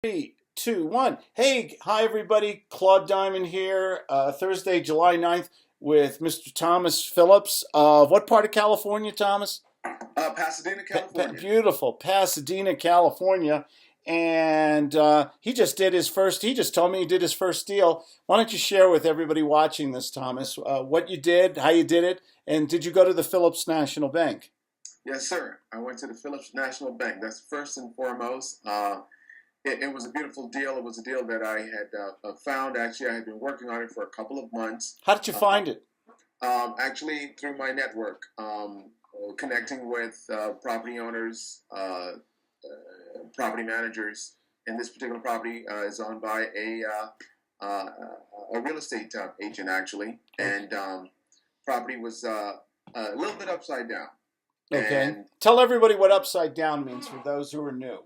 Three, two, one. Hey, hi everybody. Claude Diamond here. Thursday, July 9th with Mr. Thomas Phillips of what part of California, Thomas? Pasadena, California. Beautiful, Pasadena, California. And he just did his first, he just told me he did his first deal. Why don't you share with everybody watching this, Thomas, what you did, how you did it, and did you go to the Phillips National Bank? Yes, sir. I went to the Phillips National Bank. That's first and foremost. It was a beautiful deal. It was a deal that I had found. Actually, I had been working on it for a couple of months. How did you find it? Actually, through my network, connecting with property owners, property managers. And this particular property is owned by a real estate agent, actually. And property was a little bit upside down. Okay. And Tell everybody what upside down means for those who are new.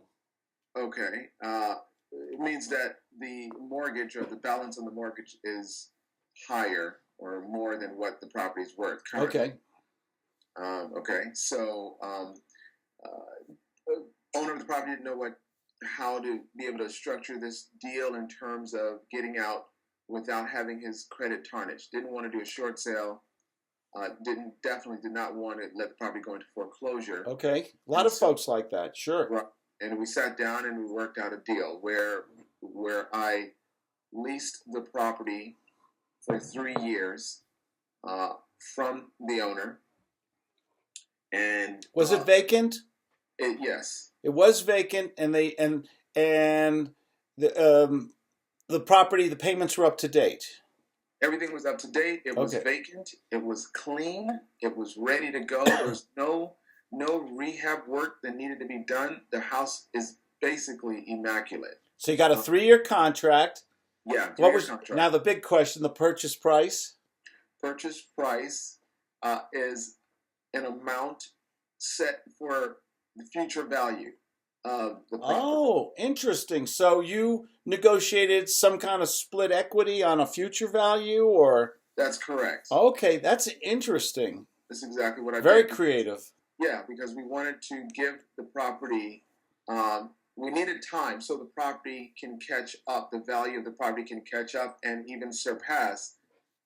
okay, it means that the mortgage or the balance on the mortgage is higher or more than what the property is worth currently. Okay. Okay, so owner of the property didn't know how to be able to structure this deal in terms of getting out without having his credit tarnished. Didn't want to do a short sale. Definitely did not want to let the property go into foreclosure. Okay. A lot of folks like that. Sure. Right. And we sat down and we worked out a deal where I leased the property for 3 years from the owner. And Was it vacant? Yes. It was vacant, and the property, the payments were up to date. Everything was up to date. It was vacant. It was clean. It was ready to go. There was no rehab work that needed to be done. The house is basically immaculate. So you got a 3-year contract. Yeah. Contract. Now the big question: the purchase price. Purchase price is an amount set for the future value of the property. Oh, interesting. So you negotiated some kind of split equity on a future value, or? That's correct. Okay, that's interesting. That's exactly what I did. Very creative. Yeah, because we wanted to give the property, we needed time so the property can catch up, the value of the property can catch up and even surpass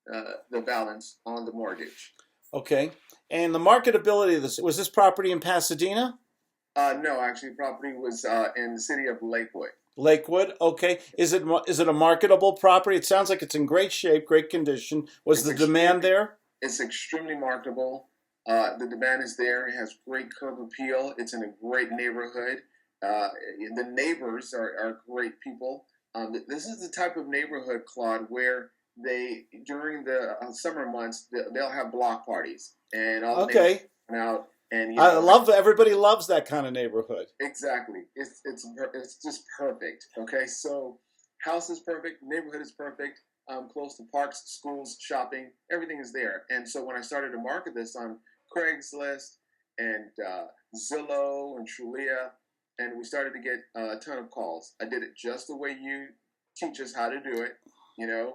the balance on the mortgage. Okay. And the marketability of this, was this property in Pasadena? No, actually, the property was in the city of Lakewood. Lakewood, okay. Is it a marketable property? It sounds like it's in great shape, great condition. Was the demand there? It's extremely marketable. The demand is there. It has great curb appeal. It's in a great neighborhood. The neighbors are great people. This is the type of neighborhood, Claude, where during the summer months, they'll have block parties. And all the neighbors come out. And I love everybody loves that kind of neighborhood. Exactly. It's just perfect. Okay, so house is perfect, neighborhood is perfect. Close to parks, schools, shopping, everything is there. And so when I started to market this on Craigslist and Zillow and Trulia, and we started to get a ton of calls. I did it just the way you teach us how to do it.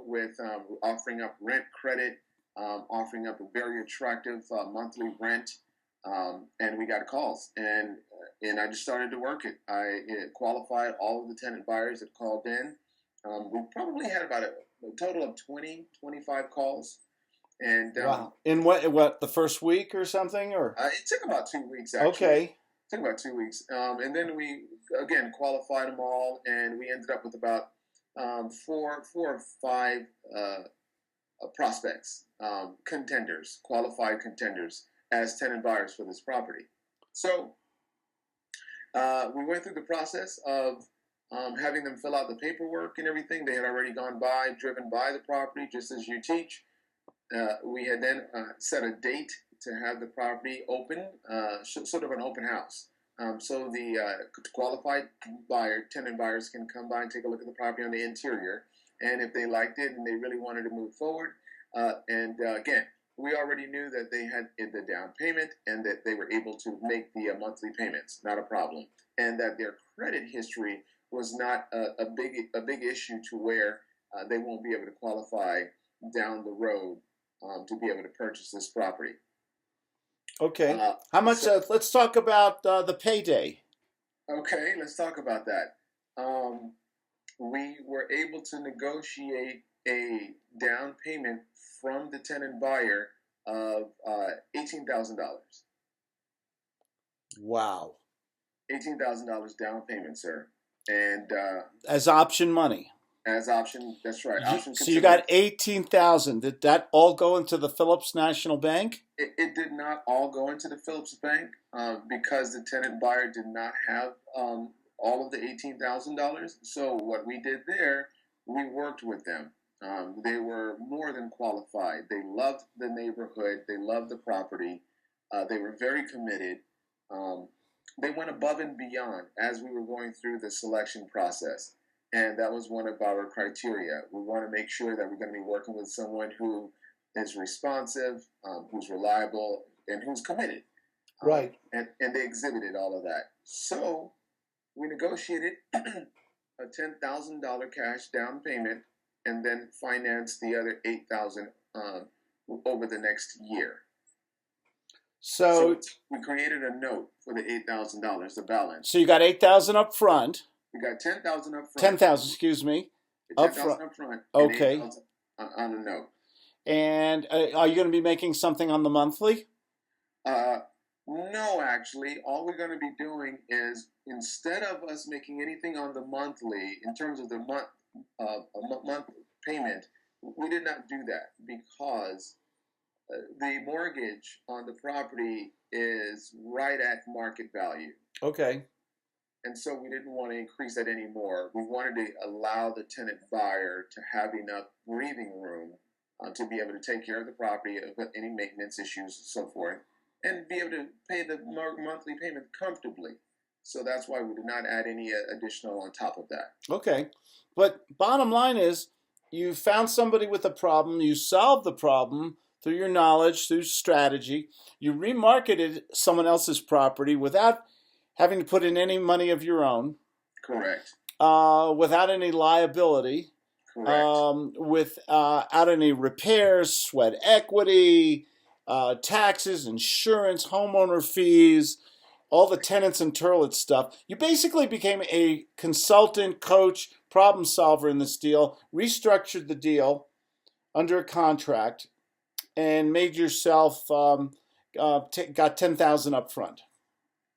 With offering up rent credit, offering up a very attractive monthly rent. And we got calls, and I just started to work it. I qualified all of the tenant buyers that called in. We probably had about a total of 20, 25 calls. And wow. In what the first week or something, or it took about 2 weeks actually. Okay. It took about 2 weeks, and then we again qualified them all, and we ended up with about 4 or 5 prospects, contenders, qualified contenders, as tenant buyers for this property. So we went through the process of having them fill out the paperwork and everything. They had already driven by the property, just as you teach. We had then set a date to have the property open, sort of an open house. So the qualified tenant buyers can come by and take a look at the property on the interior. And if they liked it and they really wanted to move forward, again, we already knew that they had the down payment and that they were able to make the monthly payments, not a problem, and that their credit history was not a big issue to where they won't be able to qualify down the road to be able to purchase this property. Okay. How much? Let's talk about the payday. Okay, let's talk about that. we were able to negotiate a down payment from the tenant buyer of $18,000. Wow. $18,000 down payment, sir, and As option money. as option. That's right. Option So you got consideration. 18,000. Did that all go into the Phillips National Bank? It did not all go into the Phillips Bank because the tenant buyer did not have all of the $18,000. So what we did there, we worked with them. They were more than qualified. They loved the neighborhood. They loved the property. They were very committed. They went above and beyond as we were going through the selection process. And that was one of our criteria. We want to make sure that we're going to be working with someone who is responsive, who's reliable, and who's committed. Right. And they exhibited all of that. So we negotiated a $10,000 cash down payment and then financed the other $8,000 over the next year. So we created a note for the $8,000, the balance. So you got 8,000 up front. We got 10,000 up front. 10,000, excuse me. 10,000 up front. Okay. On a note. And are you going to be making something on the monthly? No, actually. All we're going to be doing is, instead of us making anything on the monthly, in terms of the month payment, we did not do that because the mortgage on the property is right at market value. Okay. And so we didn't want to increase that anymore. We wanted to allow the tenant buyer to have enough breathing room to be able to take care of the property, any maintenance issues, and so forth, and be able to pay the monthly payment comfortably. So that's why we did not add any additional on top of that. Okay. But bottom line is, you found somebody with a problem, you solved the problem through your knowledge, through strategy, you remarketed someone else's property without having to put in any money of your own. Correct. Without any liability. Correct. Without any repairs, sweat equity, taxes, insurance, homeowner fees, all the tenants and turlet stuff. You basically became a consultant, coach, problem solver in this deal, restructured the deal under a contract, and made yourself, got 10,000 up front.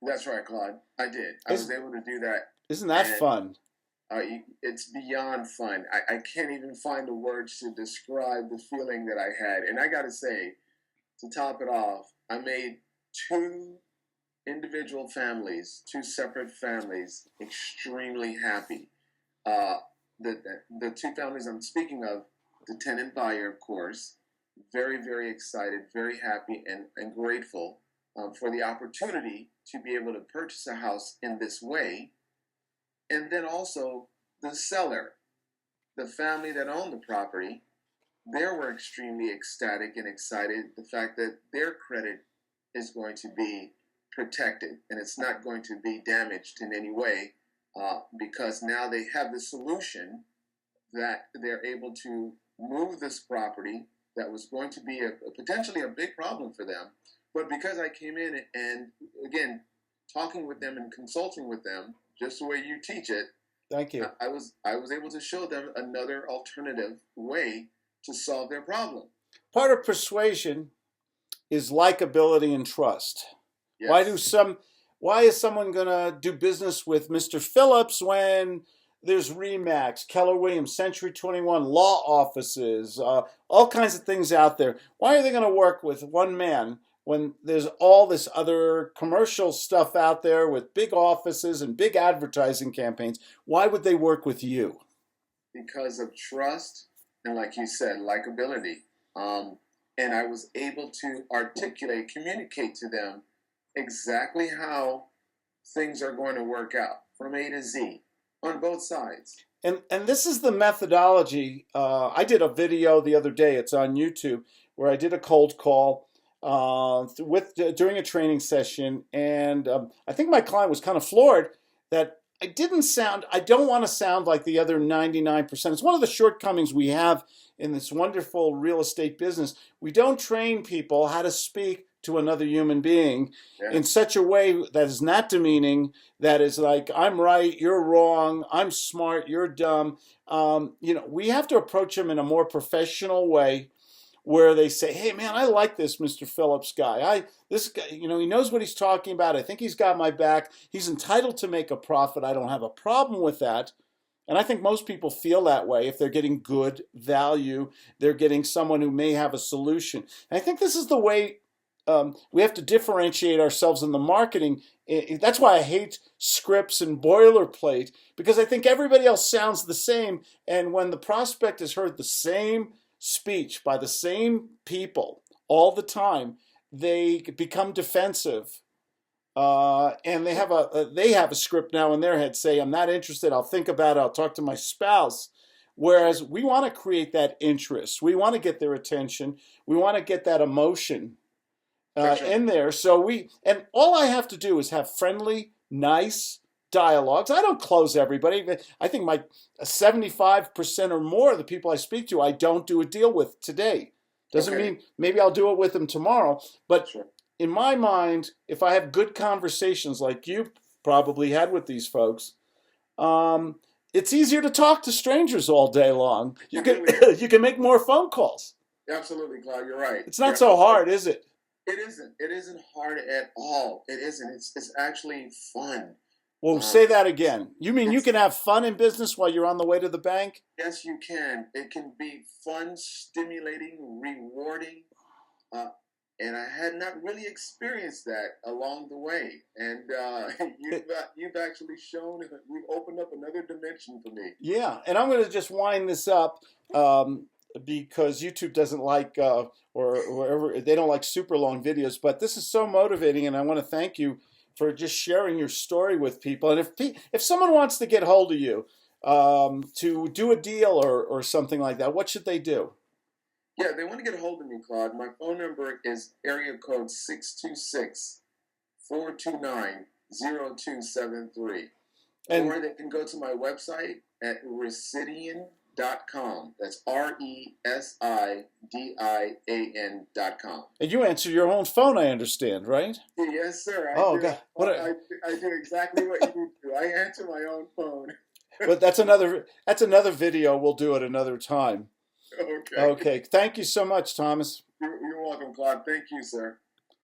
That's right, Claude. I did. I was able to do that. Isn't that fun? It's beyond fun. I can't even find the words to describe the feeling that I had. And I got to say, to top it off, I made two individual families, two separate families, extremely happy. The two families I'm speaking of, the tenant buyer, of course, very, very excited, very happy, and grateful for the opportunity to be able to purchase a house in this way. And then also the seller, the family that owned the property, they were extremely ecstatic and excited. The fact that their credit is going to be protected and it's not going to be damaged in any way because now they have the solution that they're able to move this property that was going to be potentially a big problem for them. But because I came in and, again, talking with them and consulting with them, just the way you teach it, thank you. I was able to show them another alternative way to solve their problem. Part of persuasion is likability and trust. Yes. Why is someone going to do business with Mr. Phillips when there's Remax, Keller Williams, Century 21, law offices, all kinds of things out there? Why are they going to work with one man when there's all this other commercial stuff out there with big offices and big advertising campaigns? Why would they work with you? Because of trust and, like you said, likability. And I was able to articulate, communicate to them exactly how things are going to work out from A to Z on both sides. And this is the methodology. I did a video the other day. It's on YouTube where I did a cold call during a training session, and I think my client was kind of floored that I don't want to sound like the other 99%. It's one of the shortcomings we have in this wonderful real estate business. We don't train people how to speak to another human being Yeah. in such a way that is not demeaning, that is like, I'm right, you're wrong, I'm smart, you're dumb. We have to approach them in a more professional way where they say, "Hey, man, I like this Mr. Phillips guy. This guy, he knows what he's talking about. I think he's got my back. He's entitled to make a profit. I don't have a problem with that." And I think most people feel that way if they're getting good value. They're getting someone who may have a solution. And I think this is the way we have to differentiate ourselves in the marketing. That's why I hate scripts and boilerplate, because I think everybody else sounds the same. And when the prospect has heard the same speech by the same people all the time, they become defensive. And they have a script now in their head. Say, "I'm not interested. I'll think about it. I'll talk to my spouse." Whereas we want to create that interest. We want to get their attention. We want to get that emotion Sure. in there. And all I have to do is have friendly, nice dialogues. I don't close everybody. I think my 75% or more of the people I speak to, I don't do a deal with today. Doesn't mean maybe I'll do it with them tomorrow, but Sure. in my mind, if I have good conversations like you probably had with these folks, it's easier to talk to strangers all day long. You can you can make more phone calls. Absolutely, Claude. You're right. It's not so hard, is it? It isn't. It isn't hard at all. It isn't. It's actually fun. Well, say that again. You mean you can have fun in business while you're on the way to the bank? Yes, you can. It can be fun, stimulating, rewarding. And I had not really experienced that along the way. And you've actually shown, you've opened up another dimension for me. Yeah, and I'm going to just wind this up because YouTube doesn't like, or wherever, they don't like super long videos. But this is so motivating, and I want to thank you for just sharing your story with people. And if someone wants to get hold of you to do a deal or something like that, what should they do? Yeah, they want to get a hold of me, Claude. My phone number is area code 626-429-0273. Or they can go to my website at residian.com. That's RESIDIAN.com. And you answer your own phone, I understand, right? Yes, sir. God. I do exactly what you do. I answer my own phone. But that's another video. We'll do it another time. Okay. Okay. Thank you so much, Thomas. You're welcome, Claude. Thank you, sir.